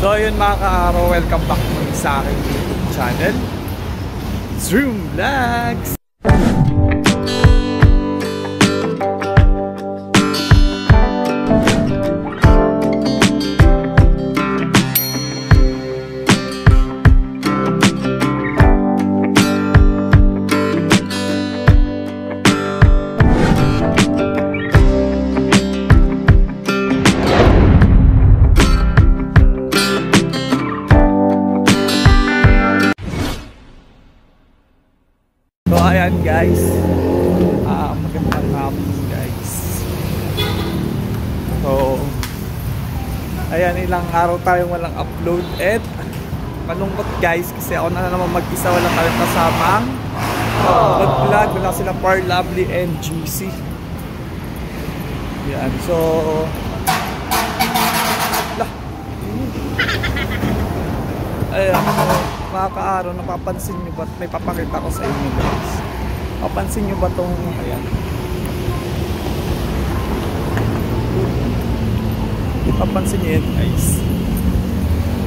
So yun mga ka-araw, welcome back sa aking YouTube channel, Zoom Vlogs! So ayan guys, magandang hapon guys. So ayan, ilang araw tayong walang upload at malungkot guys kasi ako na naman mag-isa, wala tayong kasamang mag-vlog. Wala sila Par Lovely and GC. Yan, so ayan, mga ka-araw, napapansin nyo ba? May papakita ko sa inyo guys. Papansin nyo ba itong ayan? Papansin nyo yun guys.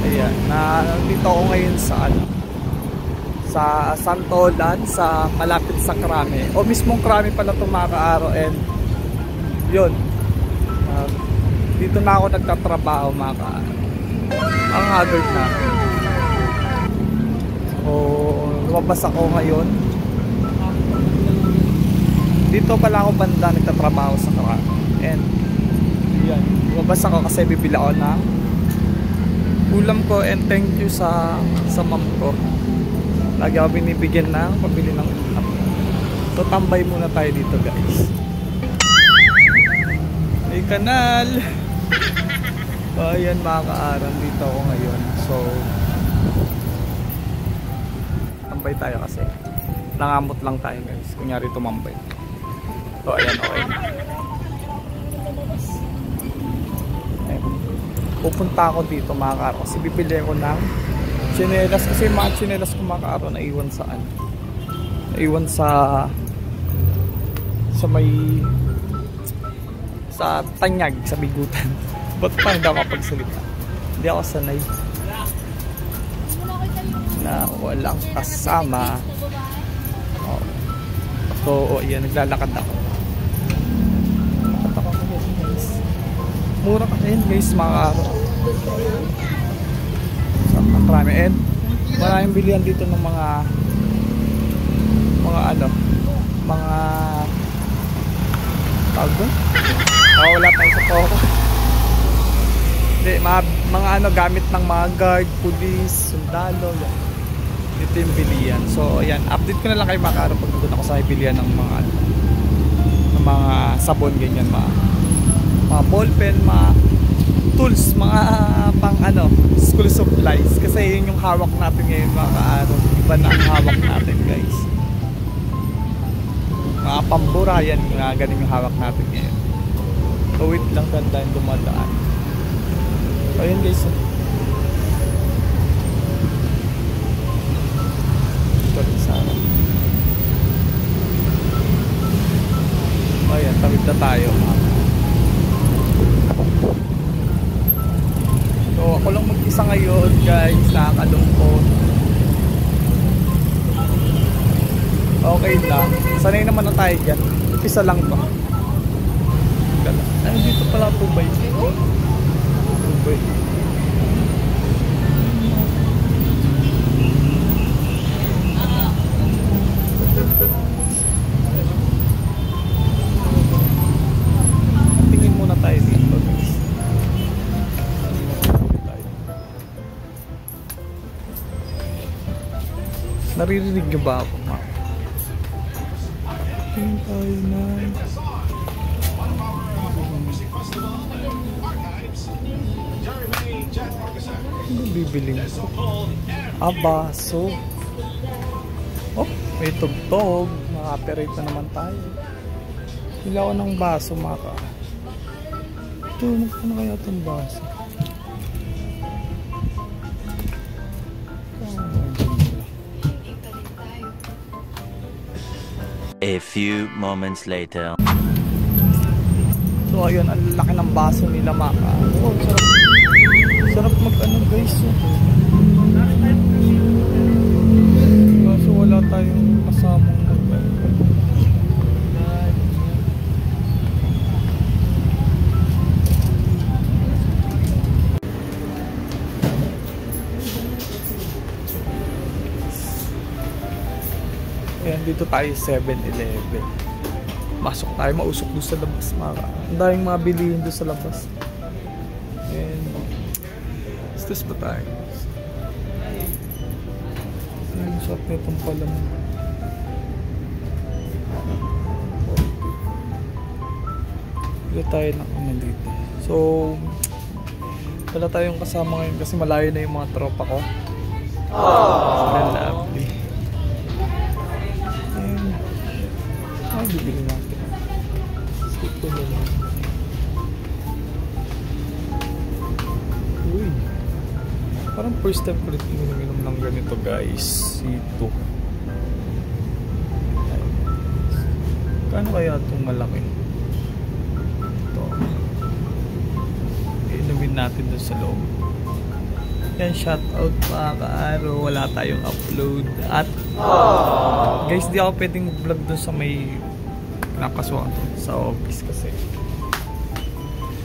Ayan, nandito ako ngayon sa sa Santolan, sa malapit sa Krame. O mismong Krame pala itong mga ka-araw. And yun, dito na ako nagtatrabaho mga ka-araw. Ang haggard na. Lumabas ako ngayon. Dito pala ako banda nagtatrabaho sa Krame. And yan, lumabas ako kasi bibili ako ng ulam ko. And thank you sa mom ko. Lagi ako binibigyan ng pabili ng ulam. So tambay muna tayo dito guys. May kanal. Ayan mga ka-araw, dito ako ngayon. So tambay tayo kasi nangamot lang tayo guys, kunyari tumambay. So ayan, okay. Ayan. Pupunta ako dito mga ka-araw kasi bibili ko ng tsinelas, kasi mga tsinelas ko mga ka-araw naiwan saan? Naiwan sa may sa tanyag, sa bigutan. Ba't pa hindi ako kapagsalita? Hindi ako sanay na walang kasama. So ayan, naglalakad ako. Naglalakad ako ngayon guys. Mura ka ngayon guys mga araw. So marami, and maraming bilihan dito ng mga tawag doon? Wala tayo sa poko. Hindi, mga gamit ng mga guard, police, sundalo, yan. Dito yung bilihan. So ayan, update ko na lang kayo mga ka-araw pag nandun ako sa bilihan ng mga sabon, ganyan, mga ballpen, mga tools, mga pang school supplies, kasi yun yung hawak natin ngayon mga ka-araw. Iba na ang hawak natin guys. Mga pambura, yan, mga ganun yung hawak natin ngayon. So wait lang, tandaan dumadaan. So yun guys, ayan, tawid na tayo. So ako lang mag-isa ngayon guys, nakakalungkot. Okay lang, sanay naman na tayo dyan. Isa lang to. Ay, dito pala Tubay. Tubay. Tingin muna tayo dito guys. Naririnig nyo ba ako ma? Tingin tayo na. Ano bibiling ko? Baso. Oh, may tugtog. Maka-operate na naman tayo. Hila ko ng baso maka. Ito, magkano kaya itong baso? A few moments later. So ayun, ang laki ng baso nila maka. Oh, sarap. Sarap mag-ano guys. Kaso wala tayong kasamang mag-ano. Ayan, dito tayo 7-Eleven. Masok tayo, mausok doon sa labas. Ang daming mga bilihin doon sa labas. And istos pa tayo. Ayun, shop nitong pala mo. Dito tayo ng ano dito. So wala tayong kasama ngayon kasi malayo na yung mga tropa ko. Sila lovely. And ay, bibili natin. Skip ko na lang. Uy, parang first time ko rin ininom ng ganito guys. Ito. Kano kaya itong malaki? Ito. Inumin natin doon sa loob. Yan, shoutout mga ka-araw. Wala tayong upload. At guys, di ako pwedeng vlog doon sa may nakaswang sa office kasi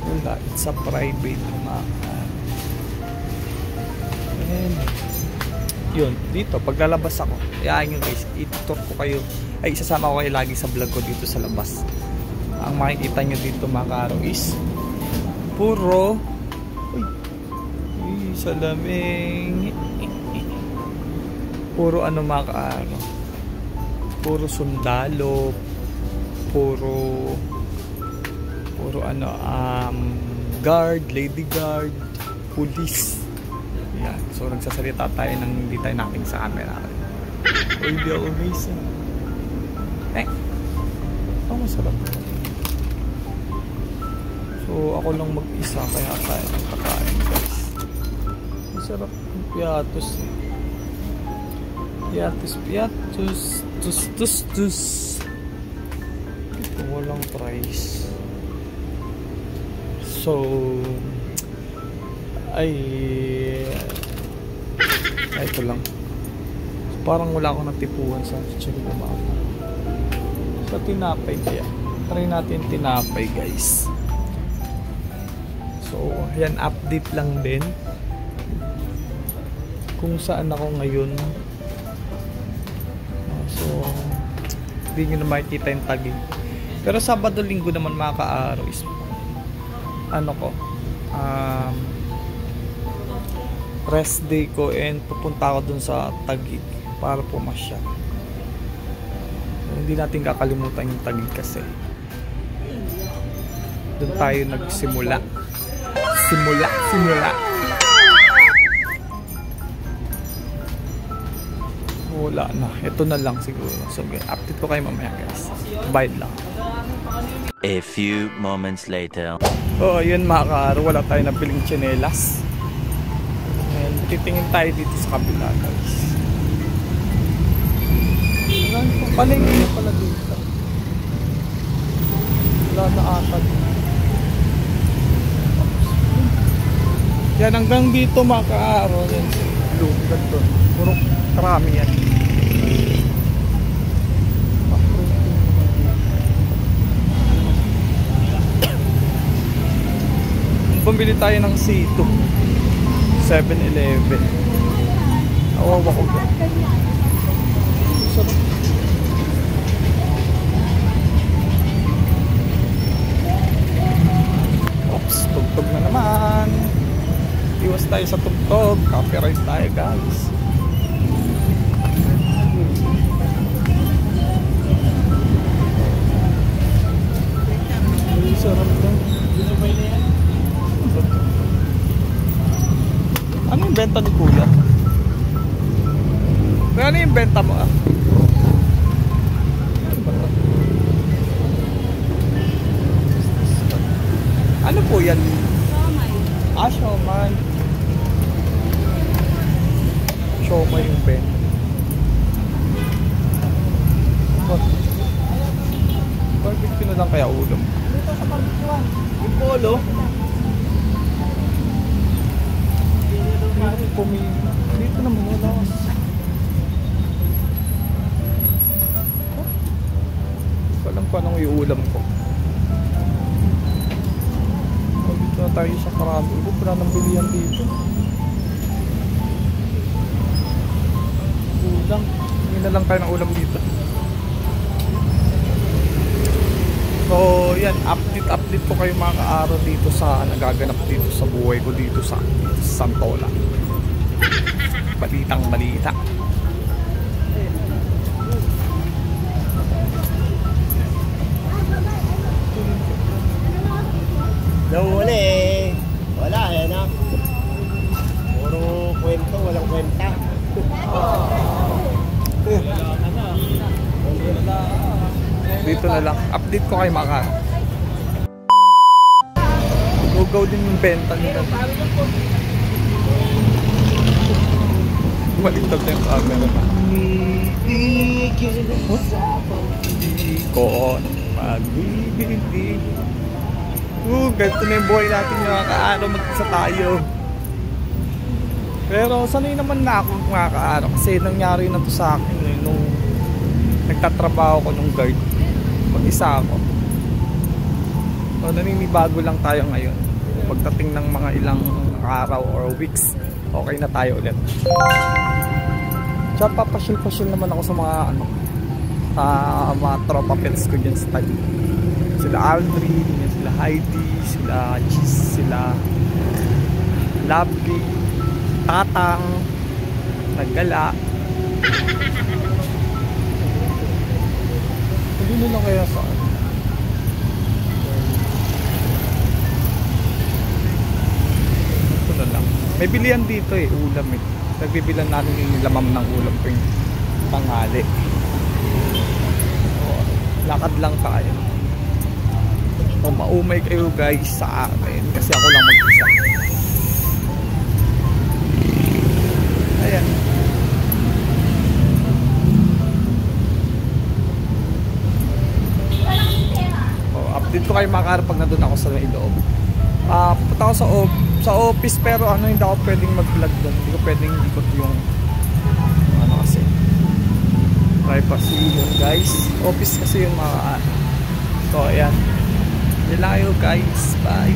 wala, it's a private mga and yun, dito paglalabas ako, yan yun guys, itutur ko kayo, ay isasama ko kayo lagi sa vlog ko dito sa labas. Ang makikita nyo dito mga ka-araw is puro salaming puro ano mga ka-araw, puro sundalo, puro ano, guard, lady guard, police. Yan. So nagsasalita tayo nang hindi tayo naking sa camera. Uy, di ako guys. Masarap. So ako lang mag-isa kaya tayo nagkakain guys. Masarap yung piatos eh. Piatos. Walang price. So ito lang. So, parang wala akong natipuan sa chichiri kumama. Sa tinapay kaya. Try natin tinapay guys. So yan, update lang din kung saan ako ngayon. So hindi nyo na makikita yung tagig. Pero Sabado Linggo naman mga ka-araw is ano ko, rest day ko and pupunta ako dun sa Taguig para pumasyal. So, hindi natin kakalimutan yung Taguig kasi dun tayo nagsimula. Simula. Wala na. Ito na lang siguro. So, update ko kayo mamaya guys. Bye lang. A few moments later. Oh, yun mga ka-araw. Wala tayo nabiling tsinelas. And titingin tayo dito sa kabila guys. Palengke na pala dito. Wala na atad. Yan hanggang dito mga ka-araw. Yan si Blue. Ganto. Puro karami yan. Bumili tayo ng C2 7-Eleven. Awawa ko ba? Sarap. Oops, tugtog na naman. Iwas tayo sa tugtog. Copyright tayo guys. Sarap lang. Ano yung benta ni Kuya? Ano yung benta mo ah? Ano po yan? Siomay. Ah, siomay. Siomay yung benta. Barbecue na lang kaya ulam. Dito sa barbecue. Yung polo. pumili. Dito naman wala. Alam ko anong iulam ko. Dito na tayo sa Karado. Wala nang bilihan dito. Ulam. Hindi na lang tayo ng ulam dito. So yan, update ko kayo mga ka-araw dito sa nagaganap dito sa buhay ko dito sa Santola. Balitang balita. Nung uli, wala eh, no? Puro kwento, walang kwenta. Dito na lang. Update ko kay Maka. Lugaw din yung benta nila. Baliktad na yung camera na. Koon. Magbibigig. Ganito na yung buhay natin mga ka-araw. Mag-isa tayo. Pero sanay naman na ako mga ka-araw. Kasi nangyari na to sa akin nung nagtatrabaho ko nung guard. Mag-isa ako. So naninibago lang tayo ngayon. Pagdating ng mga ilang araw or weeks, okay na tayo ulit. So papasyal-pasyal naman ako sa mga mga tropa pets ko dyan sa Taguig. Sila Aldrin, sila Heidi, sila Cheese, sila Lovely, Tatang, Naggala. Hindi nila kaya saan. Ito na lang. May bilihan dito eh, ulam eh. Nagbibilan natin yung lamam ng ulam ko yung tanghali. So, lakad lang tayo. O maumay kayo guys sa akin kasi ako lang mag-isa. Ayan. Update ko kayo makakara pag nandun ako sa may loob. Punta ako sa office pero hindi ako pwedeng mag-vlog doon. Hindi ko pwedeng ikot yung kasi privacy yun guys. Office kasi yung mga so ayan. Yan lang kayo guys. Bye.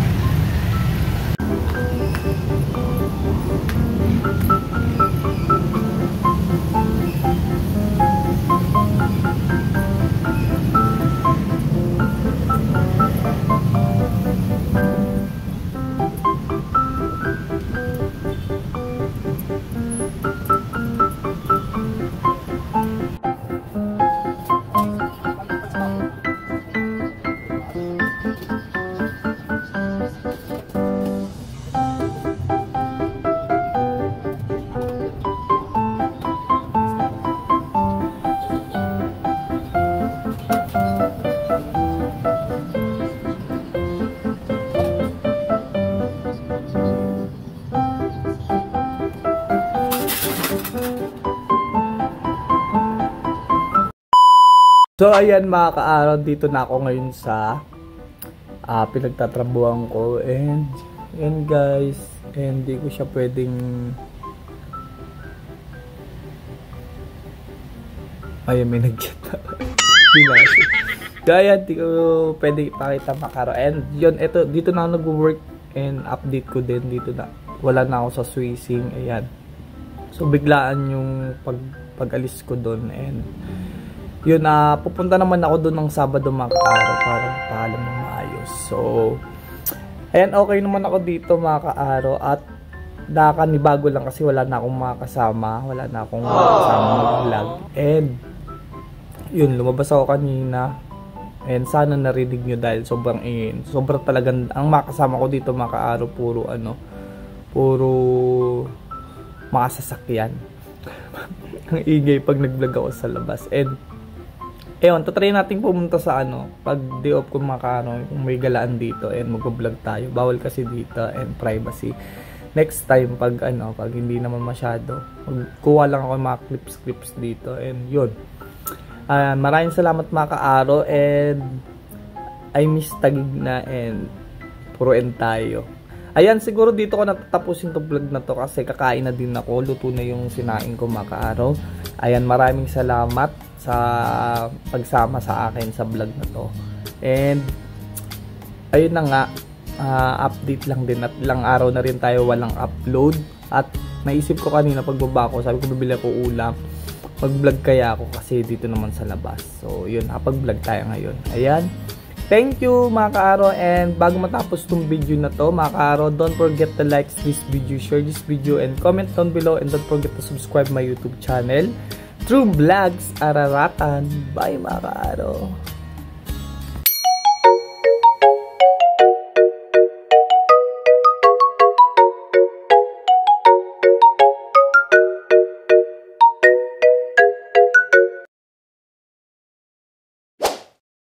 So ayan mga ka-araw, dito na ako ngayon sa pinagtatrabuhan ko and guys, hindi ko siya pwedeng ayun may nag-chat kaya hindi ko pwede ipakita mga ka-araw and yun, eto, dito na ako nag-work and update ko din dito na wala na ako sa swissing, ayan. So biglaan yung pag-alis ko doon and yun, pupunta naman ako doon ng Sabado mga ka-araw para paalam ng maayos. So, ayan, okay naman ako dito mga ka-araw at nakakanibago lang kasi wala na akong makasama. Wala na akong makasama mag-vlog. And, yun, lumabas ako kanina and sana narinig nyo dahil sobrang ingin. Sobrang talagang, ang makasama ko dito mga ka-araw, puro makasasakyan. Ang ingay pag nag-vlog ako sa labas. And, ewan, tatry natin pumunta sa pag day off kung kung may galaan dito and mag-vlog tayo. Bawal kasi dito and privacy. Next time pag pag hindi naman masyado, magkuha lang ako mga clips dito and yun. Maraming salamat mga ka-araw and I miss Taguig na and puruin tayo. Ayan, siguro dito ko natatapusin tong vlog na to kasi kakain na din ako. Luto na yung sinaing ko mga kaaraw. Ayan, maraming salamat sa pagsama sa akin sa vlog na to. And ayun na nga, update lang din at ilang araw na rin tayo walang upload. At naisip ko kanina pagbaba ko, sabi ko bibili ako ulam. Mag-vlog kaya ako kasi dito naman sa labas. So yun, nakapag-vlog tayo ngayon. Ayan. Thank you mga kaaro, and bago matapos itong video na to mga kaaro, don't forget to like this video, share this video, and comment down below, and don't forget to subscribe my YouTube channel, True Vlogs Araratan. Bye mga kaaro.